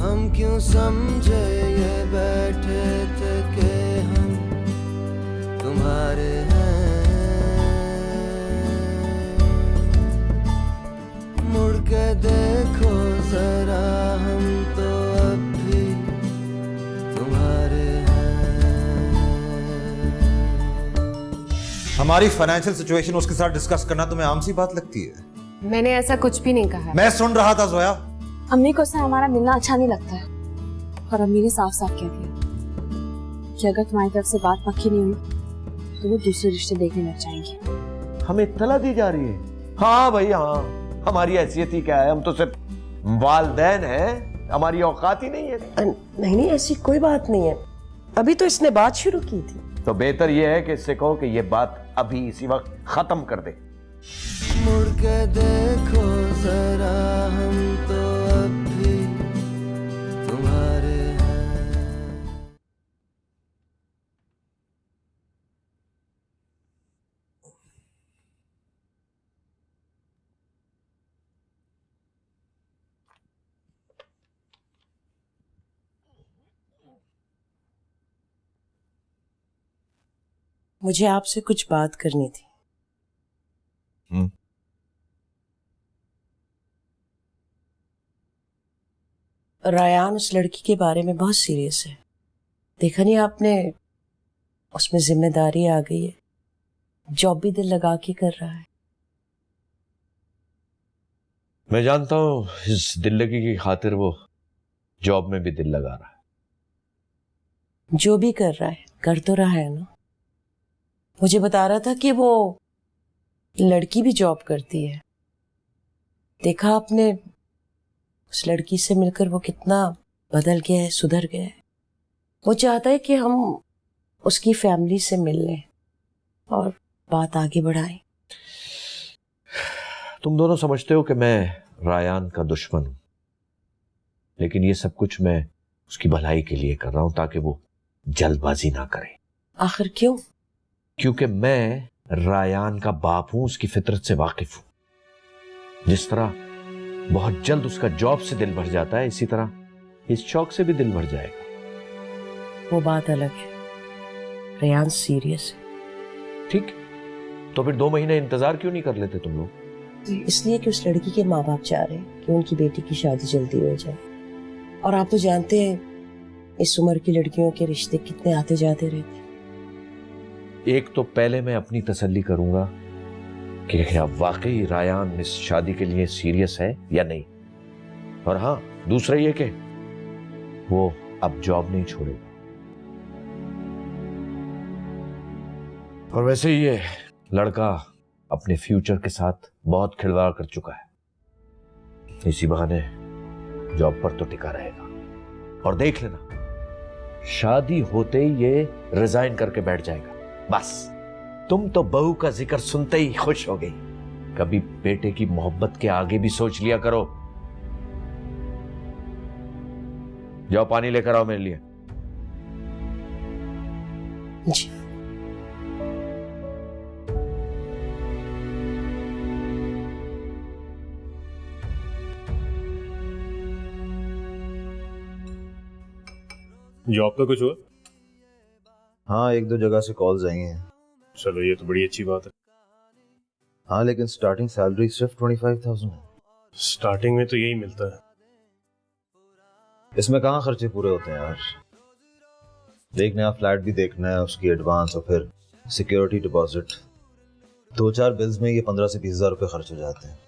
हम क्यों समझे ये बैठे थे कि हम तुम्हारे हैं, मुड़ के देखो जरा हम तो अब भी तुम्हारे हैं। हमारी फाइनेंशियल सिचुएशन उसके साथ डिस्कस करना तुम्हें आम सी बात लगती है? मैंने ऐसा कुछ भी नहीं कहा। मैं सुन रहा था जोया। अम्मी को उससे हमारा मिलना अच्छा नहीं लगता है और अम्मी ने साफ साफ कह दिया कि अगर तुम्हारी तरफ से बात पक्की नहीं हुई तो वो दूसरे रिश्ते देखने लग जाएंगे। हमें इत्तला दी जा रही है? हाँ भाई हाँ, हमारी हैसियत ही क्या है, हम तो सिर्फ वालिदैन हैं, हमारी औकात ही नहीं है। नहीं नहीं, ऐसी कोई बात नहीं है, अभी तो इसने बात शुरू की थी। तो बेहतर यह है कि इससे कहो कि ये बात अभी इसी वक्त खत्म कर दे। मुड़ के देखो जरा हम तो अब भी तुम्हारे हैं। मुझे आपसे कुछ बात करनी थी। रायान उस लड़की के बारे में बहुत सीरियस है, देखा नहीं आपने? उसमें जिम्मेदारी आ गई है, जॉब भी दिल लगा के कर रहा है। मैं जानता हूं इस दिल लगी की खातिर वो जॉब में भी दिल लगा रहा है। जो भी कर रहा है कर तो रहा है ना। मुझे बता रहा था कि वो लड़की भी जॉब करती है, देखा आपने? उस लड़की से मिलकर वो कितना बदल गया है, सुधर गया है। वो चाहता है कि हम उसकी फैमिली से मिल लें और बात आगे बढ़ाएं। तुम दोनों समझते हो कि मैं रायान का दुश्मन हूं, लेकिन ये सब कुछ मैं उसकी भलाई के लिए कर रहा हूं ताकि वो जल्दबाजी ना करे। आखिर क्यों? क्योंकि मैं रायान का बाप हूं, उसकी फितरत से वाकिफ हूं। जिस तरह बहुत जल्द उसका जॉब से दिल भर जाता है, इसी तरह इस शौक से भी दिल भर जाएगा। वो बात अलग है, रेयान सीरियस है। ठीक, तो फिर 2 महीने इंतजार क्यों नहीं कर लेते तुम लोग? इसलिए कि उस लड़की के माँ बाप चाह रहे हैं कि उनकी बेटी की शादी जल्दी हो जाए, और आप तो जानते हैं इस उम्र की लड़कियों के रिश्ते कितने आते जाते रहते हैं। एक तो पहले मैं अपनी तसल्ली करूंगा कि क्या वाकई रायान इस शादी के लिए सीरियस है या नहीं, और हाँ, दूसरा ये कि वो अब जॉब नहीं छोड़ेगा। और वैसे ही ये लड़का अपने फ्यूचर के साथ बहुत खिलवाड़ कर चुका है, इसी बहाने जॉब पर तो टिका रहेगा। और देख लेना, शादी होते ही ये रिजाइन करके बैठ जाएगा। बस तुम तो बहू का जिक्र सुनते ही खुश हो गई, कभी बेटे की मोहब्बत के आगे भी सोच लिया करो। जाओ पानी लेकर आओ मेरे लिए। जी। जॉब का कुछ हुआ? हाँ, 1-2 जगह से कॉल्स आई हैं। चलो ये तो बड़ी अच्छी बात है। हाँ, लेकिन स्टार्टिंग सैलरी सिर्फ 25,000 है। स्टार्टिंग में तो यही मिलता है। इसमें कहाँ खर्चे पूरे होते हैं यार। एक नया फ्लैट भी देखना है, उसकी एडवांस और फिर सिक्योरिटी डिपॉजिट, 2-4 बिल्स में ये 15 से 20 हजार रुपये खर्च हो जाते हैं।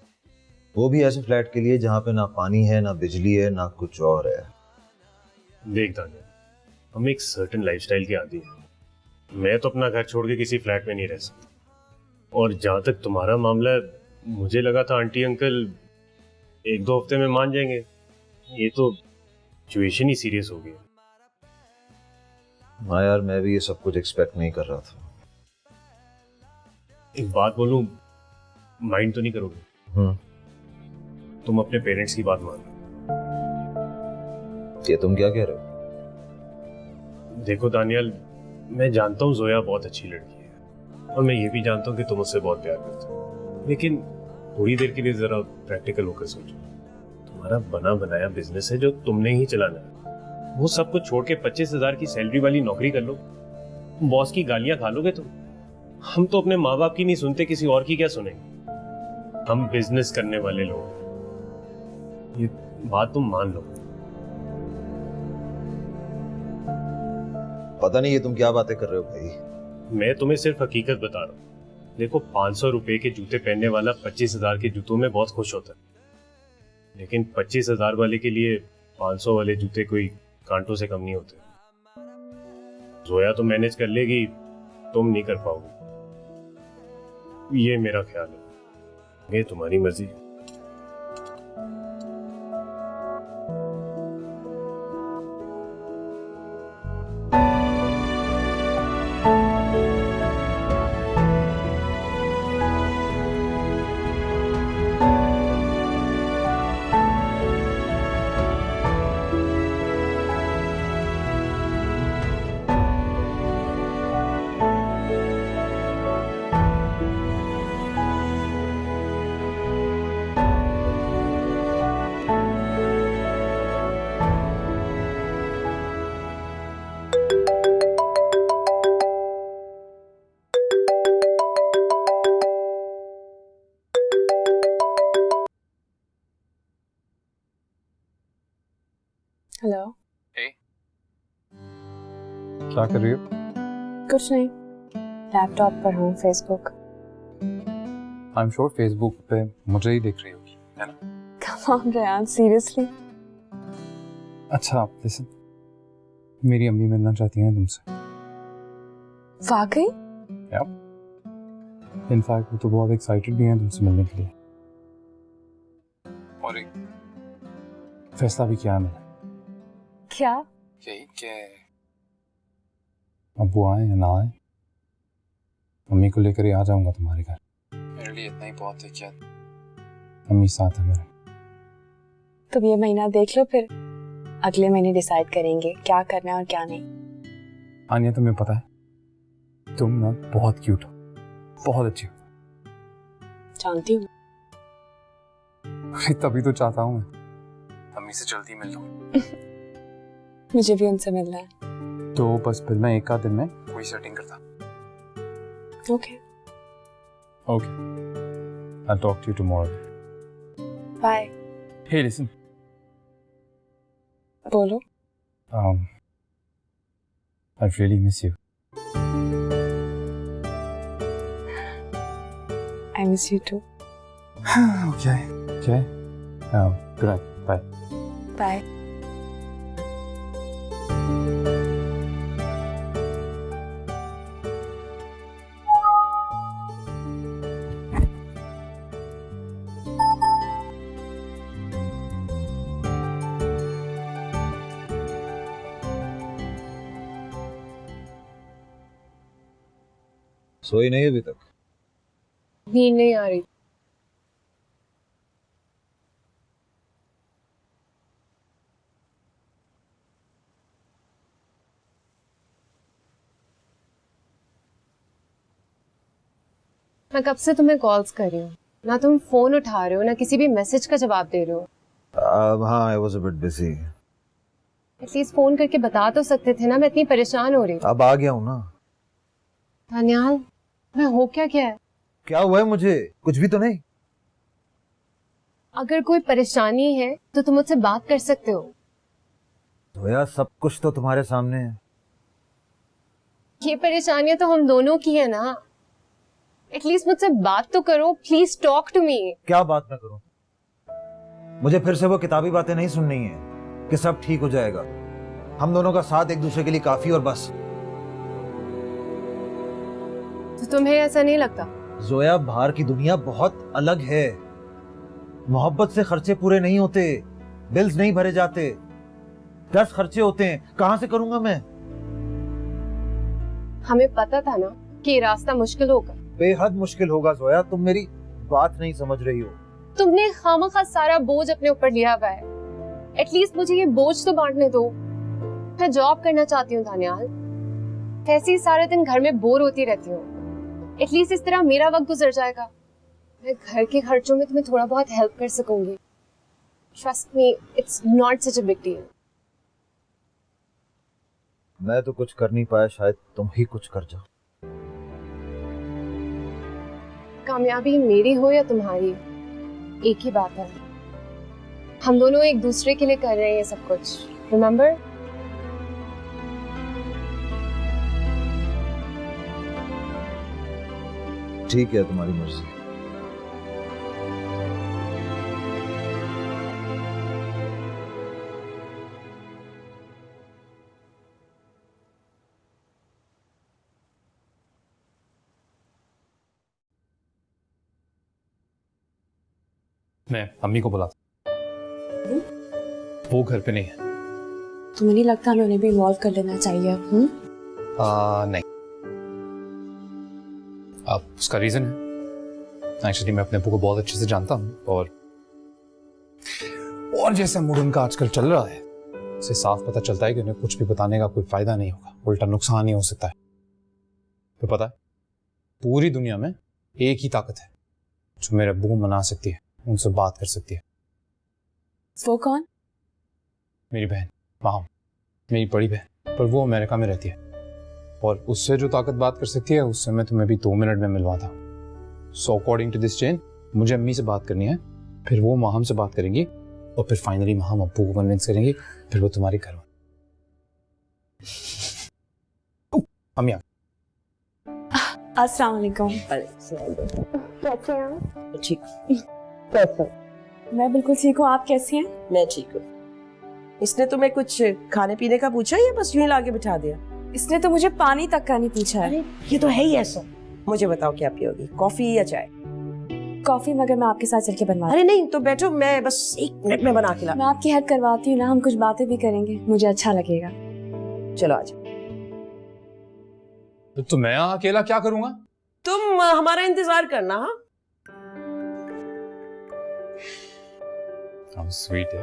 वो भी ऐसे फ्लैट के लिए जहाँ पे ना पानी है, ना बिजली है, ना कुछ और है। देख दानिया, हम एक सर्टेन लाइफस्टाइल के आदी हैं। मैं तो अपना घर छोड़ के किसी फ्लैट में नहीं रह सकता। और जहाँ तक तुम्हारा मामला है, मुझे लगा था आंटी अंकल 1-2 हफ्ते में मान जाएंगे। ये तो सिचुएशन ही सीरियस हो गई। हाँ यार, मैं भी ये सब कुछ एक्सपेक्ट नहीं कर रहा था। एक बात बोलूं, माइंड तो नहीं करोगे? तुम अपने पेरेंट्स की बात मान। ये तुम क्या कह रहे हो? देखो दानियल, मैं जानता हूँ जोया बहुत अच्छी लड़की है, और मैं ये भी जानता हूँ कि तुम उससे बहुत प्यार करते हो, लेकिन थोड़ी देर के लिए जरा प्रैक्टिकल होकर सोचो। तुम्हारा बना बनाया बिजनेस है जो तुमने ही चलाना है। वो सब कुछ छोड़ के 25,000 की सैलरी वाली नौकरी कर लो, बॉस की गालियां खा लोगे तुम। हम तो अपने माँ बाप की नहीं सुनते, किसी और की क्या सुनेंगे। हम बिजनेस करने वाले लोग, ये बात तुम मान लो। पता नहीं ये तुम क्या बातें कर रहे हो भाई। मैं तुम्हें सिर्फ हकीकत बता रहा हूँ। देखो, 500 रुपए के जूते पहनने वाला 25,000 के जूतों में बहुत खुश होता है, लेकिन 25,000 वाले के लिए 500 वाले जूते कोई कांटों से कम नहीं होते। जोया तो मैनेज कर लेगी, तुम नहीं कर पाओगे, ये मेरा ख्याल है। ये तुम्हारी मर्जी है। हेलो। क्या कर रही हो? कुछ नहीं, लैपटॉप पर हूँ, Facebook. I am sure Facebook पे मुझे ही देख रही होगी, है ना? Come on Rehan, seriously? अच्छा लिसन, मेरी अम्मी मिलना चाहती हैं तुमसे। वाकई? इनफैक्ट वो तो बहुत एक्साइटेड भी हैं तुमसे मिलने के लिए, और एक फैसला भी किया है मैंने। क्या? यही कि अब वो आए या ना आए, अम्मी को लेकर ही आ जाऊंगा तुम्हारे घर। मेरे लिए इतना ही बहुत है कि अम्मी साथ है मेरे। तुम ये महीना देख लो, फिर अगले महीने डिसाइड करेंगे क्या करना है और क्या नहीं। आनिया, तुम्हें पता है तुम ना बहुत क्यूट हो, बहुत अच्छी हो। जानती हूँ। तभी तो चाहता हूँ मैं अम्मी से जल्दी मिल लूं। मुझे भी उनसे मिलना है। तो बस फिर मैं एक आध दिन में कोई सेटिंग करता। Okay okay, I'll talk to you tomorrow. Bye. Hey, listen. बोलो। I really miss you. I miss you too. Okay. Okay. Good night. Bye. Bye. सोई नहीं अभी तक? नींद नहीं आ रही। मैं कब से तुम्हें कॉल्स कर रही हूँ, ना तुम फोन उठा रहे हो, ना किसी भी मैसेज का जवाब दे रहे हो। हाँ, I was a bit busy. At least phone करके बता तो सकते थे ना, मैं इतनी परेशान हो रही हूँ। अब आ गया हूँ ना। धन्याल, मैं हो क्या क्या है? क्या हुआ है मुझे? कुछ भी तो नहीं। अगर कोई परेशानी है तो तुम मुझसे बात कर सकते हो। तो यार सब कुछ तो तुम्हारे सामने है। ये परेशानियां तो हम दोनों की है ना। एटलीस्ट मुझसे बात तो करो, प्लीज टॉक टू मी। क्या बात ना करूं? मुझे फिर से वो किताबी बातें नहीं सुननी है कि सब ठीक हो जाएगा। हम दोनों का साथ एक दूसरे के लिए काफी और बस। तो तुम्हें ऐसा नहीं लगता? जोया, बाहर की दुनिया बहुत अलग है। मोहब्बत से खर्चे पूरे नहीं होते, बिल्स नहीं भरे जाते, 10 खर्चे होते हैं। कहां से करूंगा मैं? हमें पता था ना कि ये रास्ता मुश्किल होगा। बेहद मुश्किल होगा जोया, तुम मेरी बात नहीं समझ रही हो। तुमने खामखा सारा बोझ अपने ऊपर लिया हुआ है। एटलीस्ट मुझे ये बोझ तो बांटने दो। मैं जॉब करना चाहती हूँ धन्याल, ऐसे ही सारे दिन घर में बोर होती रहती हूँ। एटलीस्ट इस तरह मेरा वक्त गुजर जाएगा। मैं घर के खर्चों में तुम्हें थोड़ा बहुत हेल्प कर सकूंगी। Trust me, it's not such a big deal. मैं तो कुछ कर नहीं पाया, शायद तुम ही कुछ कर जाओ। कामयाबी मेरी हो या तुम्हारी, एक ही बात है। हम दोनों एक दूसरे के लिए कर रहे हैं ये सब कुछ, रिमेम्बर? ठीक है, तुम्हारी मर्जी। मैं अम्मी को बुलाता, वो घर पे नहीं है। तुम्हें नहीं लगता हमें उन्हें भी इन्वॉल्व कर लेना चाहिए? नहीं, अब उसका रीजन है, एक्चुअली मैं अपने अब्बू को बहुत अच्छे से जानता हूँ, और जैसा मूड उनका आजकल चल रहा है, उससे साफ पता चलता है कि उन्हें कुछ भी बताने का कोई फायदा नहीं होगा, उल्टा नुकसान ही हो सकता है। तो पता है, पूरी दुनिया में एक ही ताकत है जो मेरे अब्बू को मना सकती है, उनसे बात कर सकती है। वो कौन? मेरी बहन माहम, मेरी बड़ी बहन, पर वो अमेरिका में रहती है, और उससे जो ताकत बात कर सकती है उससे मैं तुम्हें भी 2 मिनट में मिलवाता हूँ। So according to this chain, मुझे अम्मी से बात करनी है, फिर वो माहम से बात करेंगी, और फिर फाइनली माहम अब्बू को कन्विंस करेंगी, फिर वो तुम्हारी घर में। अम्मी अस्सलाम वालेकुम। कैसे हैं? ठीक। कैसे? मैं बिल्कुल ठीक हूँ, आप कैसी हैं? मैं ठीक हूँ। इसने तुम्हें कुछ खाने पीने का पूछा या बस यूं ही लाके बिठा दिया? इसने तो मुझे पानी तक का नहीं पूछा है। अरे ये तो है ही ऐसा। मुझे बताओ क्या पियोगी, कॉफी या चाय? कॉफी, मगर मैं आपके साथ चल के बनवा। अरे नहीं तो बैठो, मैं बस 1 मिनट में बना के ला। मैं आपकी हेल्प करवाती हूँ ना, हम कुछ बातें भी करेंगे, मुझे अच्छा लगेगा। चलो आ जाओ। तो मैं यहाँ अकेला क्या करूंगा? तुम हमारा इंतजार करना। हाँ, How sweet है।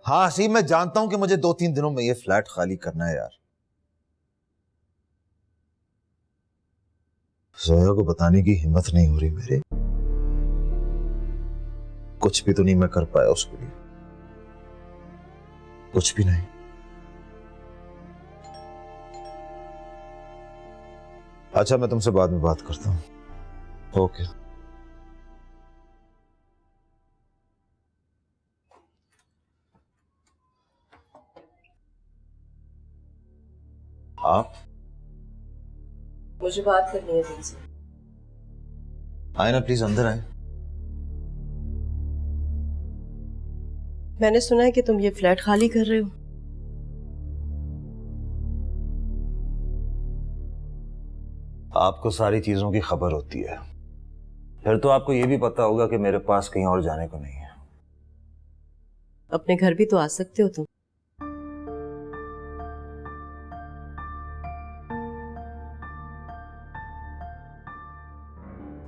हाँ हसीब, मैं जानता हूं कि मुझे 2-3 दिनों में ये फ्लैट खाली करना है यार। जोया को बताने की हिम्मत नहीं हो रही मेरे। कुछ भी तो नहीं मैं कर पाया उसके लिए, कुछ भी नहीं। अच्छा, मैं तुमसे बाद में बात करता हूं। ओके। आप? मुझे बात करनी है तुमसे। आए ना, प्लीज अंदर आए। मैंने सुना है कि तुम ये फ्लैट खाली कर रहे हो। आपको सारी चीजों की खबर होती है, फिर तो आपको यह भी पता होगा कि मेरे पास कहीं और जाने को नहीं है। अपने घर भी तो आ सकते हो तुम।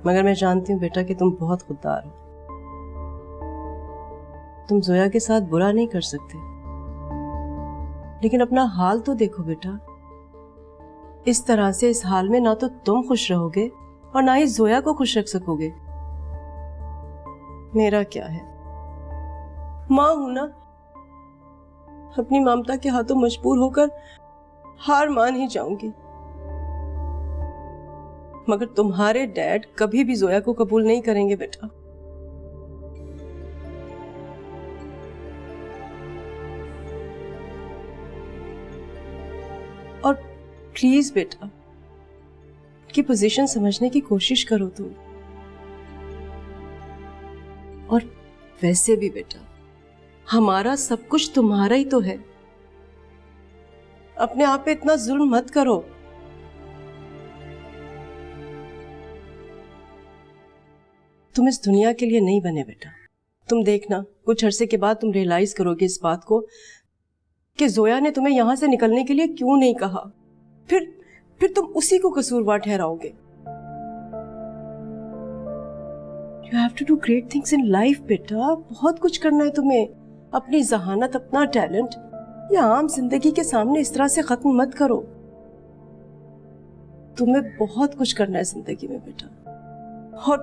मगर मैं जानती हूँ बेटा कि तुम बहुत खुददार हो। तुम जोया के साथ बुरा नहीं कर सकते, लेकिन अपना हाल तो देखो बेटा। इस तरह से इस हाल में ना तो तुम खुश रहोगे और ना ही जोया को खुश रख सकोगे। मेरा क्या है, मां हूं ना, अपनी ममता के हाथों मजबूर होकर हार मान ही जाऊंगी। मगर तुम्हारे डैड कभी भी जोया को कबूल नहीं करेंगे बेटा। और प्लीज बेटा, की पोजीशन समझने की कोशिश करो तुम। और वैसे भी बेटा, हमारा सब कुछ तुम्हारा ही तो है। अपने आप पे इतना जुल्म मत करो। तुम इस दुनिया के लिए नहीं बने बेटा। तुम देखना, कुछ अरसे के बाद तुम रियलाइज करोगे इस बात को कि जोया ने तुम्हें यहां से निकलने के लिए क्यों नहीं कहा। फिर तुम उसी को कसूरवार ठहराओगे। You have to do great things in life बेटा। बहुत कुछ करना है तुम्हें। अपनी जहानत, अपना टैलेंट ये आम जिंदगी के सामने इस तरह से खत्म मत करो। तुम्हें बहुत कुछ करना है जिंदगी में बेटा, और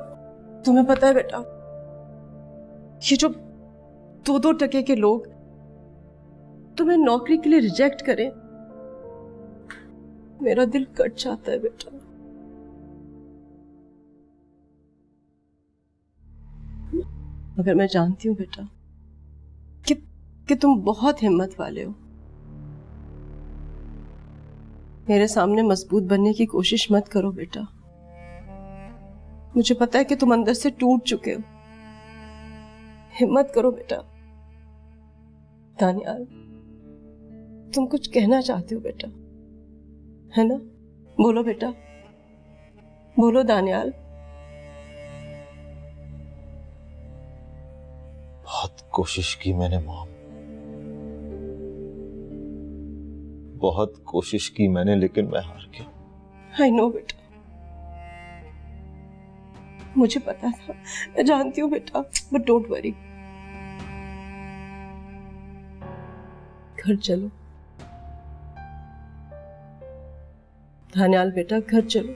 तुम्हें पता है बेटा, ये जो 2-2 टके के लोग तुम्हें नौकरी के लिए रिजेक्ट करें, मेरा दिल कट जाता है बेटा। मगर मैं जानती हूँ बेटा कि तुम बहुत हिम्मत वाले हो। मेरे सामने मजबूत बनने की कोशिश मत करो बेटा। मुझे पता है कि तुम अंदर से टूट चुके हो। हिम्मत करो बेटा। दानियाल, तुम कुछ कहना चाहते हो बेटा, है ना? बोलो बेटा, बोलो दानियाल। बहुत कोशिश की मैंने मॉम, बहुत कोशिश की मैंने, लेकिन मैं हार गया। आई नो बेटा, मुझे पता था, मैं जानती हूँ बेटा, बट डोंट वरी। घर चलो दानियाल बेटा, घर चलो।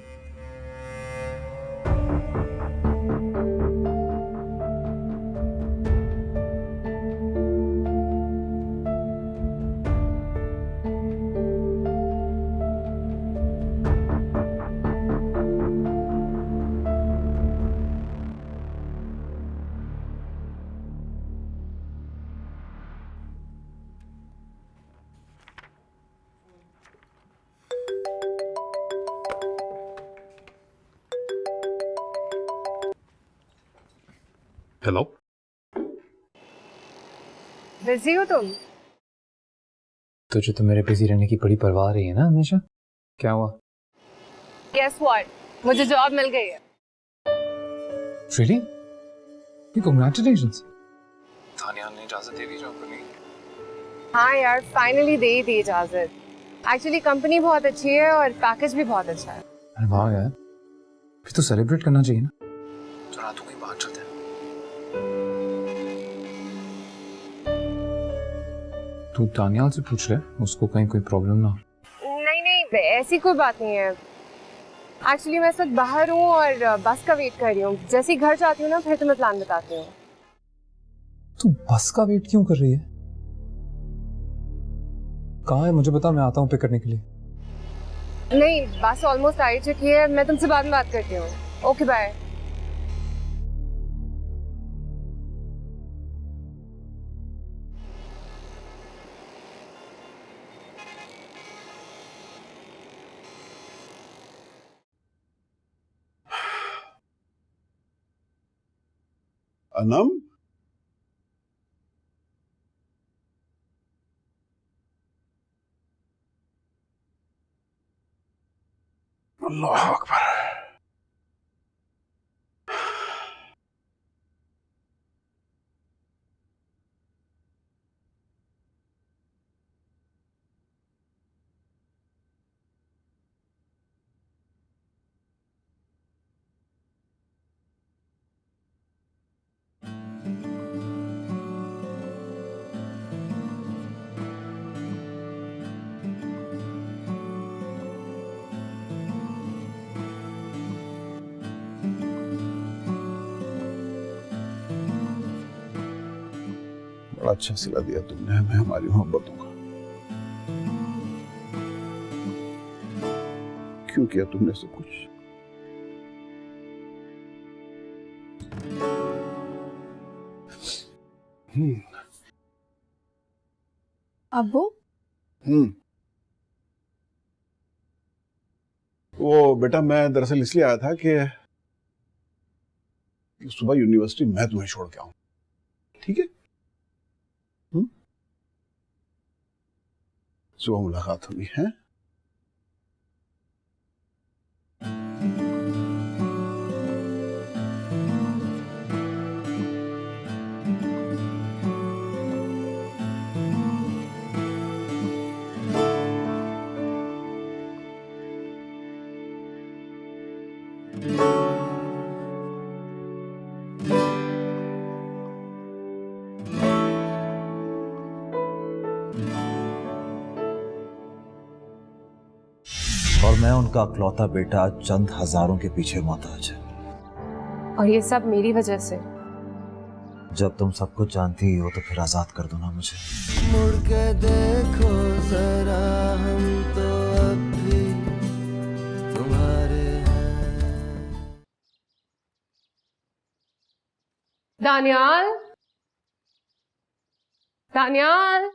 हेलो, बिजी हो तुम? तुझे तो मेरे बिजी रहने की बड़ी परवाह रही है ना हमेशा। क्या हुआ? Guess what? मुझे जॉब मिल गई है। Really? Congratulations. दानियाल ने इजाजत दे दी जॉब करने की। हाँ यार, फाइनली दे ही दी इजाजत। एक्चुअली कंपनी बहुत अच्छी है और पैकेज भी बहुत अच्छा है। अरे वाह यार, फिर तो सेलिब्रेट करना चाहिए ना। तो रातों कहीं बाहर चलते हैं। तू दानियाल से पूछ ले, उसको कहीं कोई प्रॉब्लम ना हो। नहीं नहीं, ऐसी कोई बात नहीं है। एक्चुअली मैं इस वक्त बाहर हूँ और बस का वेट कर रही हूँ। जैसे ही घर जाती हूँ ना, फिर तुम्हें प्लान बताती हूँ। तू बस का वेट क्यों कर रही है? कहाँ है मुझे बता, मैं आता हूँ पिक करने के लिए। नहीं, बस ऑलमोस्ट आ ही चुकी है। मैं तुमसे बाद में बात करती हूँ। Okay bye. अनम, अल्लाह अकबर। बड़ा अच्छा सिला दिया तुमने हमें हमारी मोहब्बतों का। क्यों किया तुमने सब कुछ? अब्बू, वो बेटा, मैं दरअसल इसलिए आया था कि सुबह यूनिवर्सिटी मैं तुम्हें छोड़ के आऊं, ठीक है? सुबह मुलाकात होगी, है? मैं उनका अकलौता बेटा चंद हजारों के पीछे मोहताज है। और ये सब मेरी वजह से। जब तुम सब कुछ जानती ही हो तो फिर आजाद कर दो ना मुझे। मुड़ के देखो जरा हम तो अब भी तुम्हारे हैं। दानियाल, दानियाल,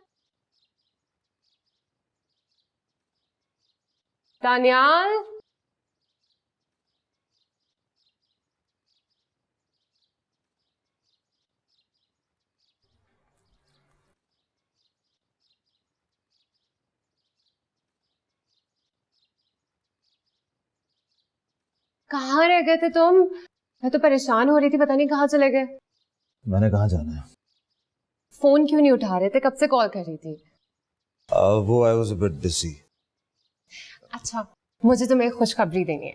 दानियाल। कहाँ रह गए थे तुम? मैं तो परेशान हो रही थी, पता नहीं कहाँ चले गए। मैंने कहाँ जाना है? फोन क्यों नहीं उठा रहे थे? कब से कॉल कर रही थी। वो I was a bit busy. अच्छा, मुझे तुम्हें एक खुशखबरी देनी है।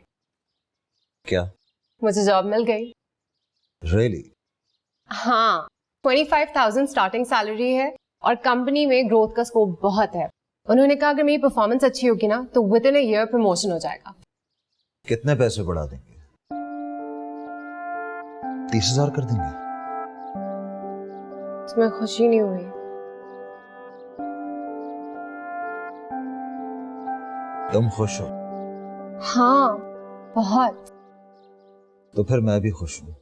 क्या? मुझे जॉब मिल गई। रियली? हाँ, 25,000 स्टार्टिंग सैलरी है और कंपनी में ग्रोथ का स्कोप बहुत है। उन्होंने कहा अगर मेरी परफॉर्मेंस अच्छी होगी ना तो with in a year promotion हो जाएगा। कितने पैसे बढ़ा देंगे? 30,000 कर देंगे? तुम्हें खुशी नहीं हुई? तुम खुश हो? हाँ, बहुत। तो फिर मैं भी खुश हूं।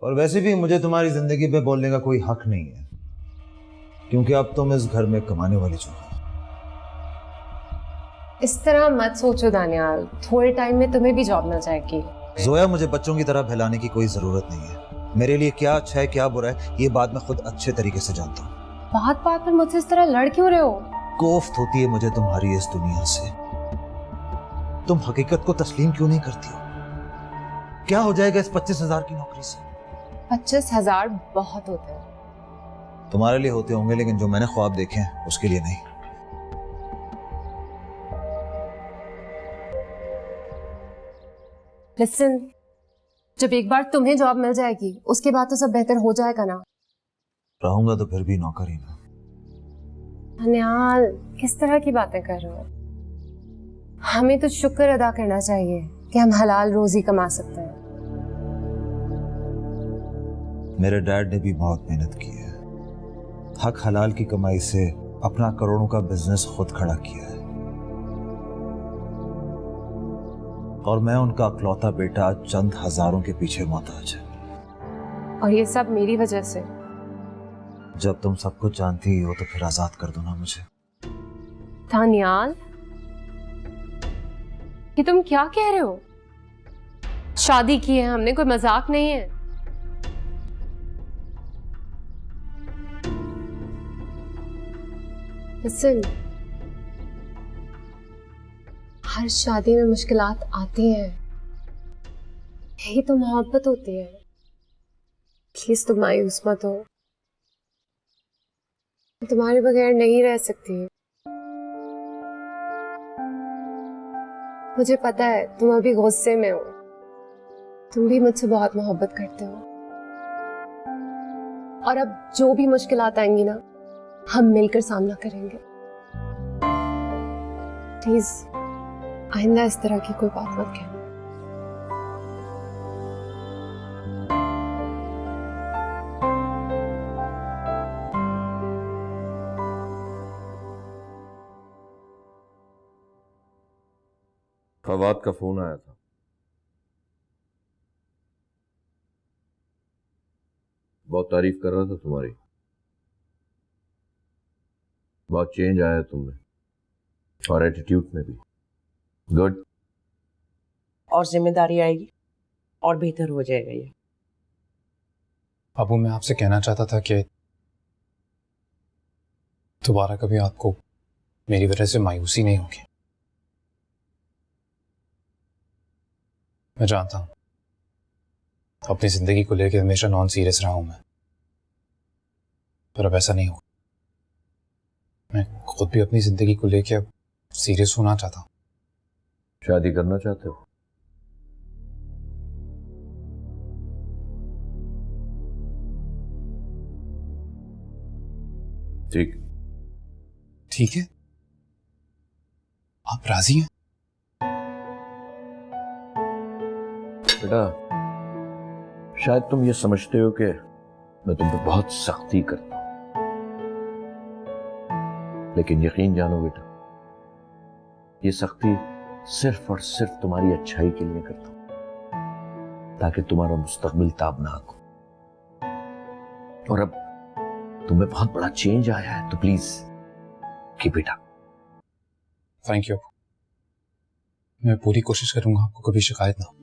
और वैसे भी मुझे तुम्हारी जिंदगी पे बोलने का कोई हक नहीं है, क्योंकि अब तुम इस घर में कमाने वाली जो हो। इस तरह मत सोचो दानियाल, थोड़े टाइम में तुम्हें भी जॉब मिल जाएगी। जोया, मुझे बच्चों की तरह फैलाने की कोई जरूरत नहीं है। मेरे लिए क्या अच्छा है क्या बुरा है ये बात मैं खुद अच्छे तरीके से जानता हूँ। बात बात पर मुझसे इस तरह लड़ क्यों रहे हो? कोफ्त होती है मुझे तुम्हारी इस दुनिया से। तुम हकीकत को तस्लीम क्यों नहीं करती हो? क्या हो जाएगा इस 25,000 की नौकरी से? 25,000 बहुत होते हैं। तुम्हारे लिए होते होंगे, लेकिन जो मैंने ख्वाब देखे हैं उसके लिए नहीं। लिसन, जब एक बार तुम्हें जॉब मिल जाएगी उसके बाद तो सब बेहतर हो जाएगा ना। रहूंगा तो फिर भी नौकर ही ना। दानियाल, किस तरह की बातें कर रहे हो? हमें तो शुक्र अदा करना चाहिए कि हम हलाल रोजी कमा सकते हैं। मेरे डैड ने भी बहुत मेहनत की है। हक हलाल की कमाई से अपना करोड़ों का बिजनेस खुद खड़ा किया है। और मैं उनका अकलौता बेटा चंद हजारों के पीछे मोहताज है। और ये सब मेरी वजह से। जब तुम सब कुछ जानती ही हो तो फिर आजाद कर दो ना मुझे। दानियाल, ये तुम क्या कह रहे हो? शादी की है हमने, कोई मजाक नहीं है। लिसन, हर शादी में मुश्किलात आती हैं, यही तो मोहब्बत होती है। प्लीज तुम मायूस मत हो, मैं तुम्हारे बगैर नहीं रह सकती। मुझे पता है तुम अभी गुस्से में हो, तुम भी मुझसे बहुत मोहब्बत करते हो। और अब जो भी मुश्किलात आएंगी ना, हम मिलकर सामना करेंगे। प्लीज आइंदा इस तरह की कोई बात मत कहना। फवाद का फोन आया था। बहुत तारीफ कर रहा था तुम्हारी। बहुत चेंज आया तुमने और एटीट्यूड में भी। गुड। और जिम्मेदारी आएगी और बेहतर हो जाएगा ये। बाबू, मैं आपसे कहना चाहता था कि दोबारा कभी आपको मेरी वजह से मायूसी नहीं होगी। मैं जानता हूं अपनी जिंदगी को लेकर हमेशा नॉन सीरियस रहा हूं मैं, पर अब ऐसा नहीं होगा। मैं खुद भी अपनी जिंदगी को लेकर अब सीरियस होना चाहता हूं। शादी करना चाहते हो? ठीक। ठीक है, आप राजी हैं? बेटा, शायद तुम ये समझते हो कि मैं तुम पे बहुत सख्ती करता हूं, लेकिन यकीन जानो बेटा, ये सख्ती सिर्फ और सिर्फ तुम्हारी अच्छाई के लिए करता हूं, ताकि तुम्हारा मुस्तकबिल ताबनाक हो। और अब तुम्हें बहुत बड़ा चेंज आया है, तो please keep it up. Thank you. मैं पूरी कोशिश करूंगा आपको कभी शिकायत ना हो।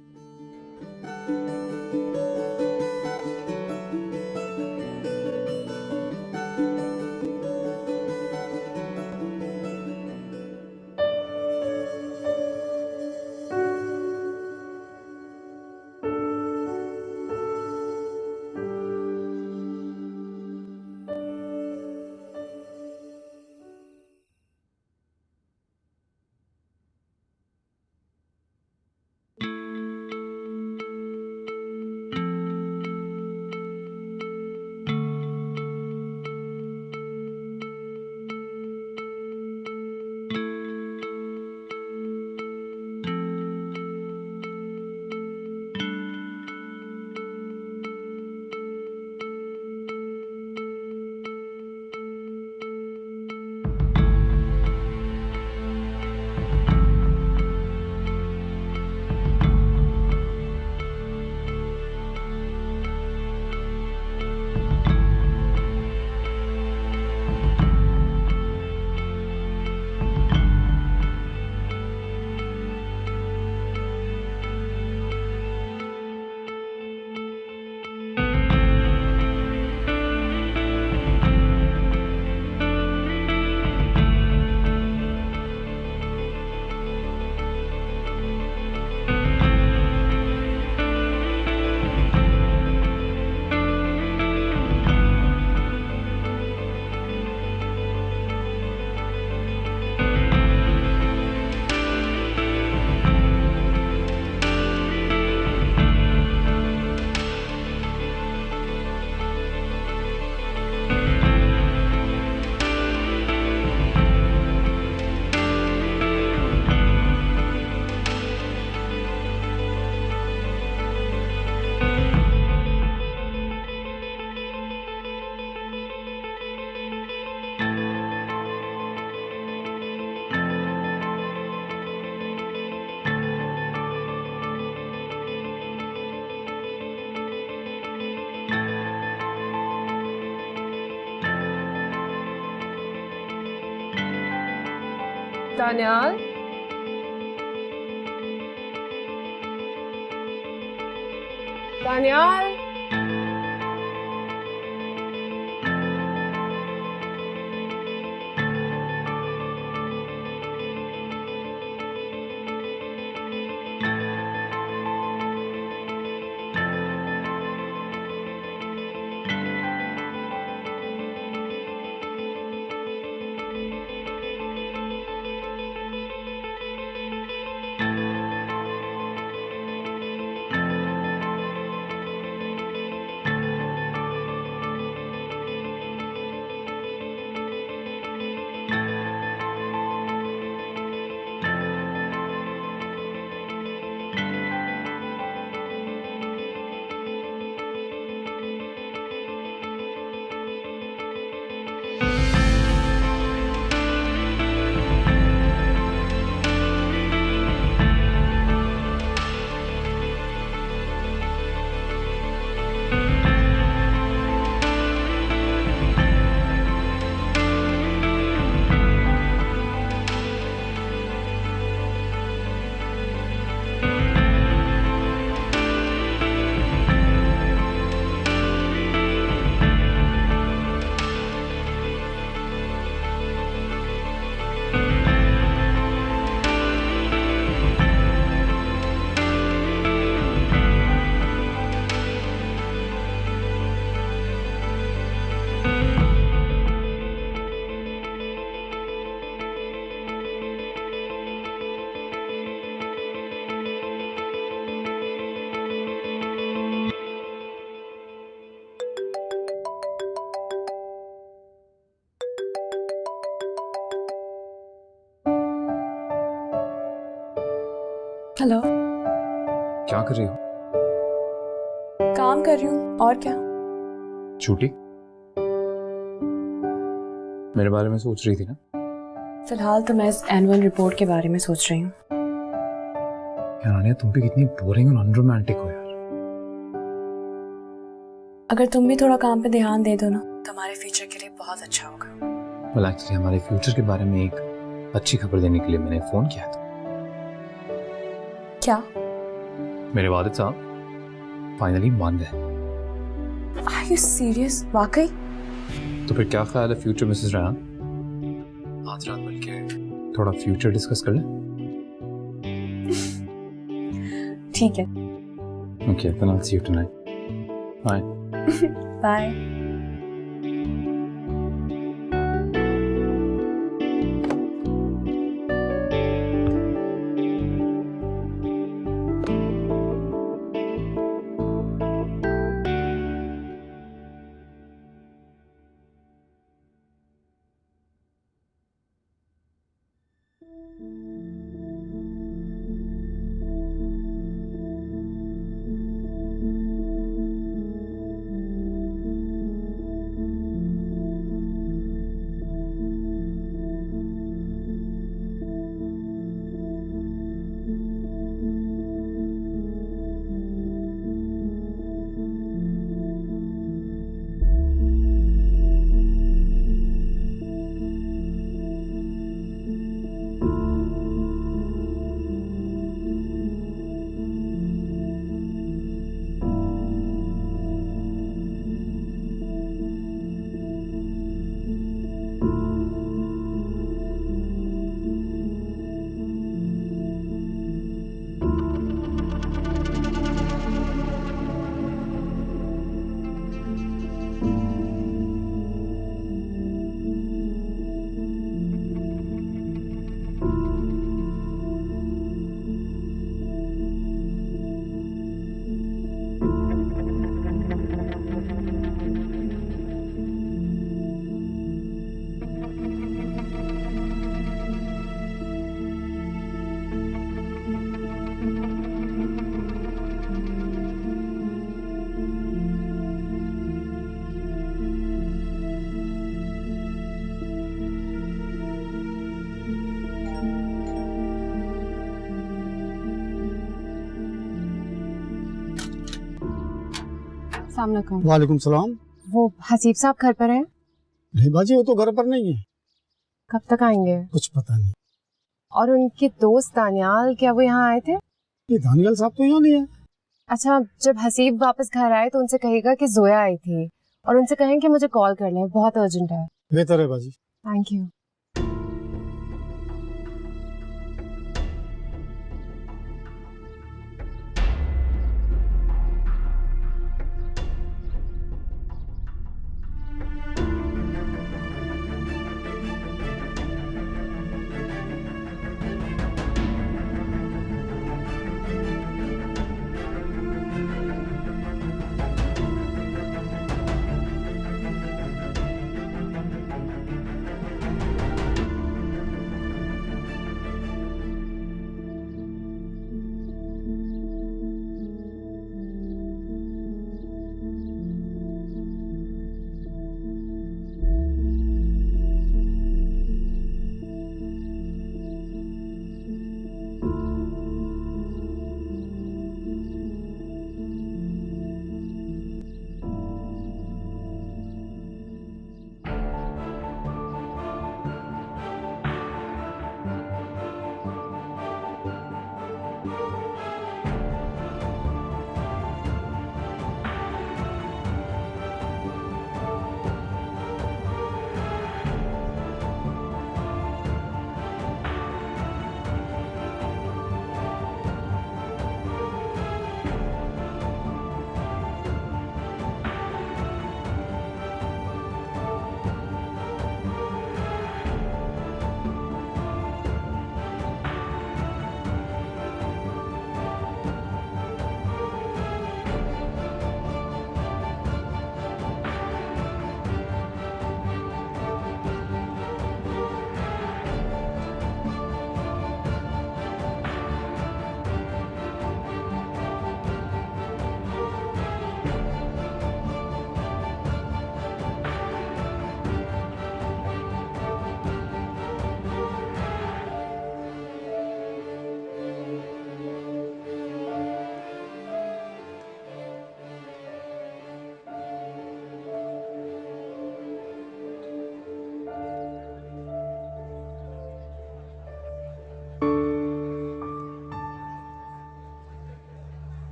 दानियाल, दानियाल, हेलो। क्या कर रही हो? काम कर रही हूँ, और क्या। छुट्टी मेरे बारे में सोच रही थी ना? फिलहाल तो मैं इस एनुअल रिपोर्ट के बारे में सोच रही हूँ। यार आनिया, तुम भी कितनी बोरिंग और अनरोमांटिक हो यार। अगर तुम भी थोड़ा काम पे ध्यान दे दो ना, तो हमारे फ्यूचर के लिए बहुत अच्छा होगा। well, एक्चुअली हमारे फ्यूचर के बारे में एक अच्छी खबर देने के लिए मैंने फोन किया था। क्या? मेरे वालिद साहब फाइनली मान गए। Are you serious? वाकई? तो फिर क्या ख्याल है फ्यूचर मिसेस रेहान, आज रात मिलके थोड़ा फ्यूचर डिस्कस कर लें? ठीक है। Okay, then I'll see you tonight. Bye. Bye. अस्सलाम वालेकुम। वालेकुम सलाम। वो हसीब साहब घर पर हैं? नहीं बाजी, वो तो घर पर नहीं है। कब तक आएंगे? कुछ पता नहीं। और उनके दोस्त दानियाल, क्या वो यहाँ आए थे? ये दानियाल साहब तो यहाँ नहीं है। अच्छा, जब हसीब वापस घर आए तो उनसे कहेगा कि जोया आई थी और उनसे कहें कि मुझे कॉल कर लें, बहुत अर्जेंट है। बेहतर है बाजी। Thank you.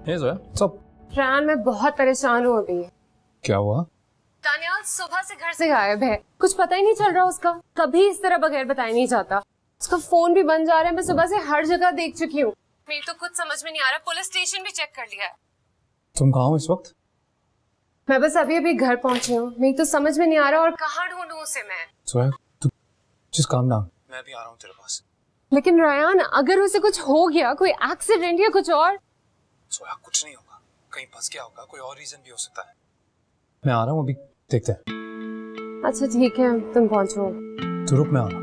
हे जोया, सब रयान, मैं बहुत परेशान हूँ अभी। क्या हुआ? दानियाल सुबह से घर से गायब है, कुछ पता ही नहीं चल रहा उसका। कभी इस तरह बगैर बताए नहीं जाता। उसका फोन भी बंद जा रहा है। मैं सुबह से हर जगह देख चुकी हूँ। मेरी तो कुछ समझ में नहीं आ रहा। पुलिस स्टेशन भी चेक कर लिया है। तुम कहाँ हो इस वक्त? मैं बस अभी अभी घर पहुंची हूँ। मेरी तो समझ में नहीं आ रहा और कहाँ ढूंढूं उसे मैं। जोया, तू जिस काम ना, मैं भी आ रहा हूँ तेरे पास। लेकिन रयान, अगर उसे कुछ हो गया, कोई एक्सीडेंट या कुछ और। जोया, कुछ नहीं होगा, कहीं फंस गया होगा, कोई और रीजन भी हो सकता है। मैं आ रहा हूँ, अभी देखते हैं। अच्छा ठीक है, तुम पहुंचो। तू रुक, मैं आ रहा हूँ।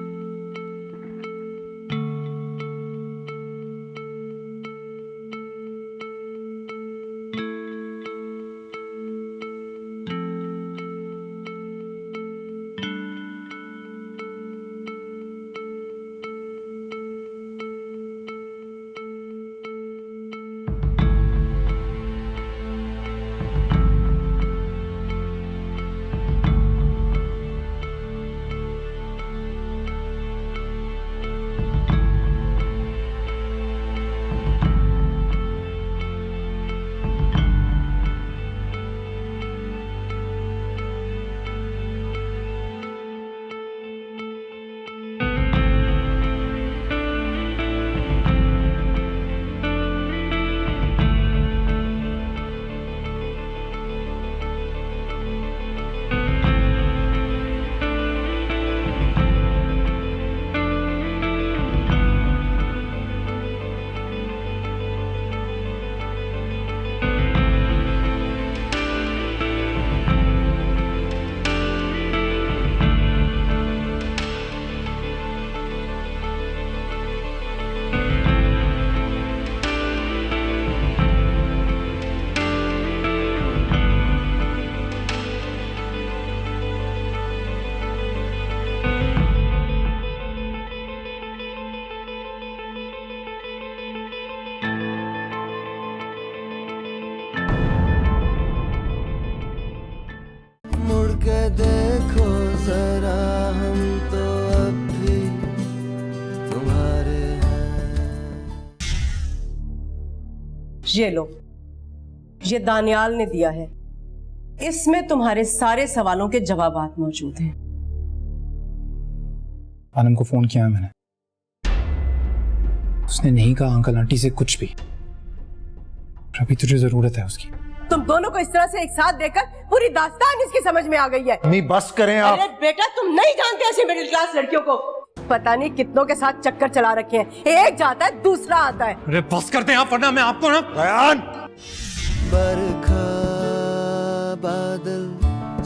मुड़ के देखो जरा, हम तो अब भी तुम्हारे हैं। ये लो, ये दानियाल ने दिया है। इसमें तुम्हारे सारे सवालों के जवाबात मौजूद हैं। आनम को फोन किया है मैंने। उसने नहीं कहा अंकल आंटी से कुछ भी। अभी तुझे जरूरत है उसकी। तुम दोनों को इस तरह से एक साथ देखकर पूरी दास्तान इसकी समझ में आ गई है। नहीं बस करें आप। अरे बेटा, तुम नहीं जानते ऐसी मिडिल क्लास लड़कियों को। पता नहीं कितनों के साथ चक्कर चला रखे हैं। एक जाता है, दूसरा आता है। अरे बस करते हैं आप, वरना मैं आपको ना। रयान, बरखा बादल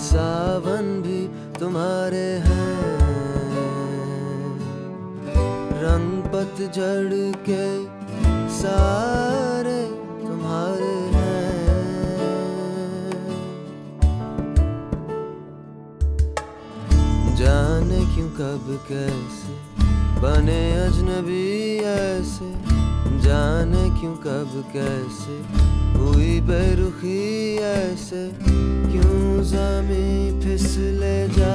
सावन भी तुम्हारे हैं, रंग पतझड़ के सारे तुम्हारे हैं। जाने क्यों कब कैसे बने अजनबी ऐसे, जाने क्यों कब कैसे हुई बेरुखी ऐसे, क्यों ज़मीं फिसले जा